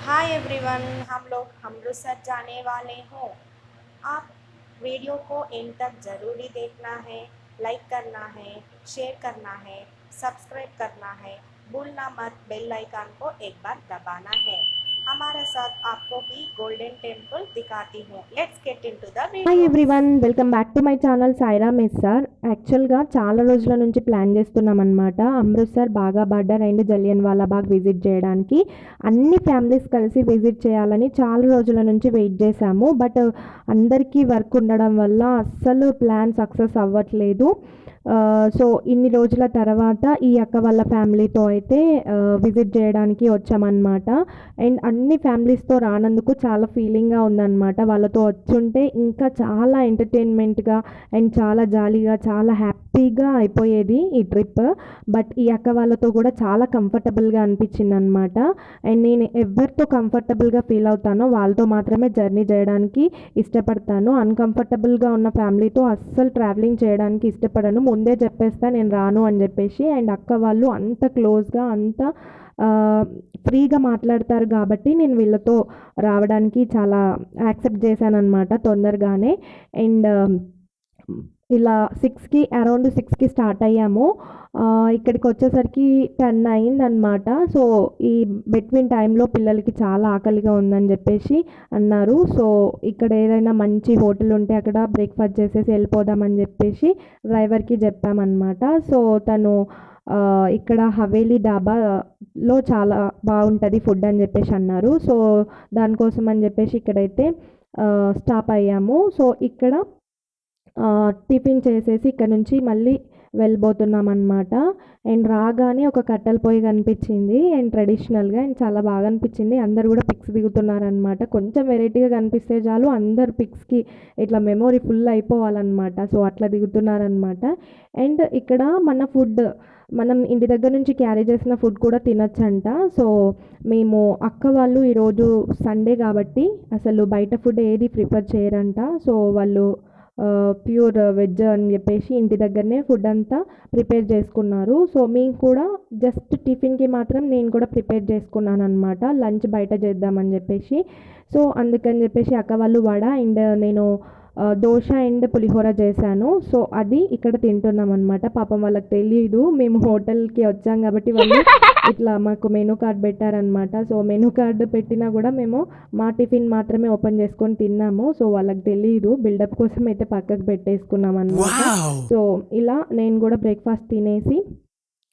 Hi everyone. हम लोग अमृतसर जाने वाले हों। आप वीडियो को एंड तक ज़रूरी देखना है। लाइक करना है, शेयर करना है, सब्सक्राइब करना है। भूलना मत, बेल आइकन को एक बार दबाना है। हमारे साथ आपको भी गोल्डन टेम्पल दिखाती हूँ। Let's get into the hi video. Everyone, welcome back to my channel Saira మెస్సార్. యాక్చువల్గా చాలా రోజుల నుంచి ప్లాన్ చేస్తున్నాం అనమాట. అమృత్సర్, బాగా బార్డర్ అండ్ జలియన్ వాలాబాగ్ విజిట్ చేయడానికి. అన్ని ఫ్యామిలీస్ కలిసి విజిట్ చేయాలని చాలా రోజుల నుంచి వెయిట్ చేశాము. బట్ అందరికీ వర్క్ ఉండడం వల్ల అస్సలు ప్లాన్ సక్సెస్ అవ్వట్లేదు. సో ఇన్ని రోజుల తర్వాత ఈ అక్క వాళ్ళ ఫ్యామిలీతో అయితే విజిట్ చేయడానికి వచ్చామన్నమాట. అండ్ అన్ని ఫ్యామిలీస్తో రానందుకు చాలా ఫీలింగ్గా ఉందన్నమాట. వాళ్ళతో వచ్చుంటే ఇంకా చాలా ఎంటర్టైన్మెంట్గా అండ్ చాలా జాలీగా, చాలా హ్యాపీగా అయిపోయేది ఈ ట్రిప్. బట్ ఈ అక్క వాళ్ళతో కూడా చాలా కంఫర్టబుల్గా అనిపించింది అనమాట. అండ్ నేను ఎవరితో కంఫర్టబుల్గా ఫీల్ అవుతానో వాళ్ళతో మాత్రమే జర్నీ చేయడానికి ఇష్టపడతాను. అన్కంఫర్టబుల్గా ఉన్న ఫ్యామిలీతో అస్సలు ట్రావెలింగ్ చేయడానికి ఇష్టపడను. ముందే చెప్పేస్తా నేను రాను అని చెప్పేసి. అండ్ అక్క వాళ్ళు అంత క్లోజ్గా, అంత ఫ్రీగా మాట్లాడతారు కాబట్టి నేను వీళ్ళతో రావడానికి చాలా యాక్సెప్ట్ చేశానన్నమాట తొందరగానే. అండ్ ఇలా అరౌండ్ 6కి స్టార్ట్ అయ్యాము. ఇక్కడికి వచ్చేసరికి 10 అయిందనమాట. సో ఈ బిట్వీన్ టైంలో పిల్లలకి చాలా ఆకలిగా ఉందని చెప్పేసి అన్నారు. సో ఇక్కడ ఏదైనా మంచి హోటల్ ఉంటే అక్కడ బ్రేక్ఫాస్ట్ చేసేసి వెళ్ళిపోదామని చెప్పేసి డ్రైవర్కి చెప్పామన్నమాట. సో తను ఇక్కడ హవేలీ డాబాలో చాలా బాగుంటుంది ఫుడ్ అని చెప్పేసి అన్నారు. సో దానికోసం అని చెప్పేసి ఇక్కడైతే స్టాప్ అయ్యాము. సో ఇక్కడ టిఫిన్ చేసేసి ఇక్కడ నుంచి మళ్ళీ వెళ్ళిపోతున్నాం అనమాట. అండ్ రాగానే ఒక కట్టెల పొయ్యి కనిపించింది అండ్ ట్రెడిషనల్గా అండ్ చాలా బాగా అనిపించింది. అందరు కూడా పిక్స్ దిగుతున్నారనమాట. కొంచెం వెరైటీగా కనిపిస్తే చాలు అందరు పిక్స్కి ఇట్లా మెమొరీ ఫుల్ అయిపోవాలన్నమాట. సో అట్లా దిగుతున్నారనమాట. అండ్ ఇక్కడ మనం ఇంటి దగ్గర నుంచి క్యారీ చేసిన ఫుడ్ కూడా తినొచ్చంట. సో మేము అక్క వాళ్ళు ఈరోజు సండే కాబట్టి అసలు బయట ఫుడ్ ఏది ప్రిఫర్ చేయరంట. సో వాళ్ళు ప్యూర్ వెజ్ అని చెప్పేసి ఇంటి దగ్గరనే ఫుడ్ అంతా ప్రిపేర్ చేసుకున్నారు. సో మేము కూడా జస్ట్ టిఫిన్కి మాత్రం నేను కూడా ప్రిపేర్ చేసుకున్నాను అనమాట. లంచ్ బయట చేద్దామని చెప్పేసి. సో అందుకని చెప్పేసి అక్క వాళ్ళు వడ అండ్ నేను దోశ అండ్ పులిహోర చేశాను. సో అది ఇక్కడ తింటున్నాం అనమాట. పాపం వాళ్ళకి తెలియదు మేము హోటల్కి వచ్చాం కాబట్టి వాళ్ళు ఇట్లా మాకు మెనూ కార్డ్ పెట్టారనమాట. సో మెనూ కార్డు పెట్టినా కూడా మేము మా టిఫిన్ మాత్రమే ఓపెన్ చేసుకొని తిన్నాము. సో వాళ్ళకి తెలియదు. బిల్డప్ కోసం అయితే పక్కకు పెట్టేసుకున్నాం అనమాట. సో ఇలా నేను కూడా బ్రేక్ఫాస్ట్ తినేసి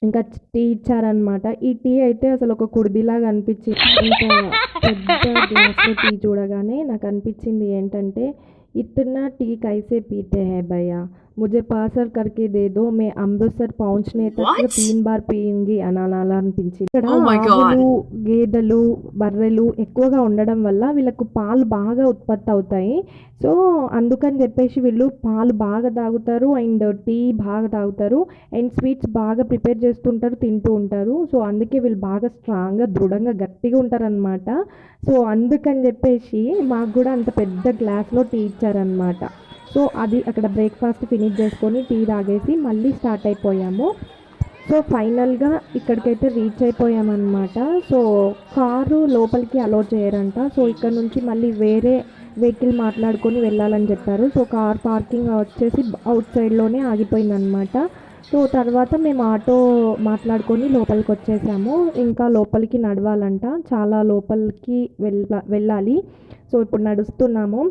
ఇంకా టీ ఇచ్చారనమాట. ఈ టీ అయితే అసలు ఒక కుడిదిలాగా అనిపించింది. ఇంకా పెద్ద గ్లాస్లో టీ చూడగానే నాకు అనిపించింది ఏంటంటే, इतना टी कैसे पीते हैं भैया, मुझे पार्सल करके दे दो, मैं अमृतसर पहुंचने तक What? 3 బార్ పీయింగి అనాలనిపించింది. ఇక్కడ Oh my God. ఆవులు, గేదెలు, బర్రెలు ఎక్కువగా ఉండడం వల్ల వీళ్ళకు పాలు బాగా ఉత్పత్తి అవుతాయి. సో అందుకని చెప్పేసి వీళ్ళు పాలు బాగా తాగుతారు అండ్ టీ బాగా తాగుతారు అండ్ స్వీట్స్ బాగా ప్రిపేర్ చేస్తుంటారు, తింటూ ఉంటారు. సో అందుకే వీళ్ళు బాగా స్ట్రాంగ్గా, దృఢంగా, గట్టిగా ఉంటారనమాట. సో అందుకని చెప్పేసి మాకు కూడా అంత పెద్ద గ్లాస్లో టీ ఇచ్చారనమాట. సో అది అక్కడ బ్రేక్ఫాస్ట్ ఫినిష్ చేసుకొని టీ తాగేసి మళ్ళీ స్టార్ట్ అయిపోయాము. సో ఫైనల్గా ఇక్కడికైతే రీచ్ అయిపోయామన్నమాట. సో కారు లోపలికి అలో చేయరంట. సో ఇక్కడ నుంచి మళ్ళీ వేరే వెహికల్ మాట్లాడుకొని వెళ్ళాలని చెప్పారు. సో కార్ పార్కింగ్ వచ్చేసి అవుట్ సైడ్లోనే ఆగిపోయిందనమాట. సో తర్వాత మేము ఆటో మాట్లాడుకొని లోపలికి వచ్చేసాము. ఇంకా లోపలికి నడవాలంట, చాలా లోపలికి వెళ్ళాలి. సో ఇప్పుడు నడుస్తున్నాము.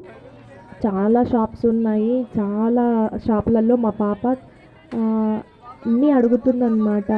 చాలా షాప్స్ ఉన్నాయి. చాలా షాపులలో మా పాప అన్నీ అడుగుతుందన్నమాట.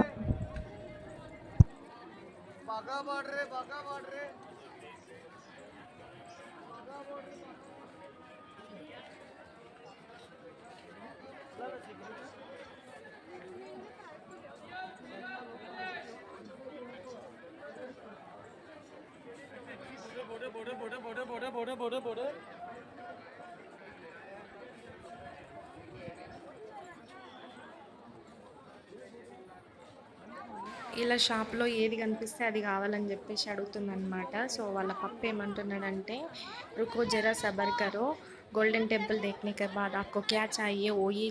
ఇలా షాప్లో ఏది కనిపిస్తే అది కావాలని చెప్పేసి అడుగుతుందన్నమాట. సో వాళ్ళ పప్పు ఏమంటున్నాడంటే, రుకో జరా సబర్ కరో, गोल्डन टेम्पल देखने के बाद आपको क्या चाहिए वो ये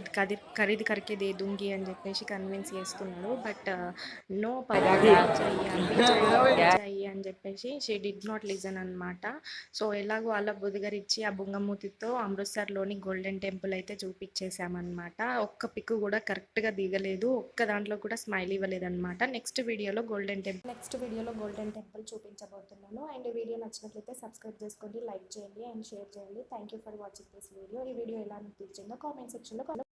खरीद करके दे दूंगी అని చెప్పేసి కన్విన్స్ చేస్తున్నాడు. బట్ నో పప్పు चाहिए अभी चाहिए అని చెప్పేసి షీ డిడ్ నాట్ లిజన్ అనమాట. సో ఎలాగో అలా బుదిగరిచ్చి ఆ బుంగమూతితో అమృత్సర్లోని గోల్డెన్ టెంపుల్ అయితే చూపించేసామన్నమాట. ఒక్క పిక్ కూడా కరెక్ట్గా దిగలేదు, ఒక్క దాంట్లో కూడా స్మైల్ ఇవ్వలేదన్నమాట. నెక్స్ట్ వీడియోలో గోల్డెన్ టెంపుల్ చూపించబోతున్నాను. అండ్ వీడియో నచ్చినట్లయితే సబ్స్క్రైబ్ చేసుకోండి, లైక్ చేయండి అండ్ షేర్ చేయండి. Thank you for watching this video. ఈ వీడియో ఎలా అనిపించిందో కామెంట్ సెక్షన్లో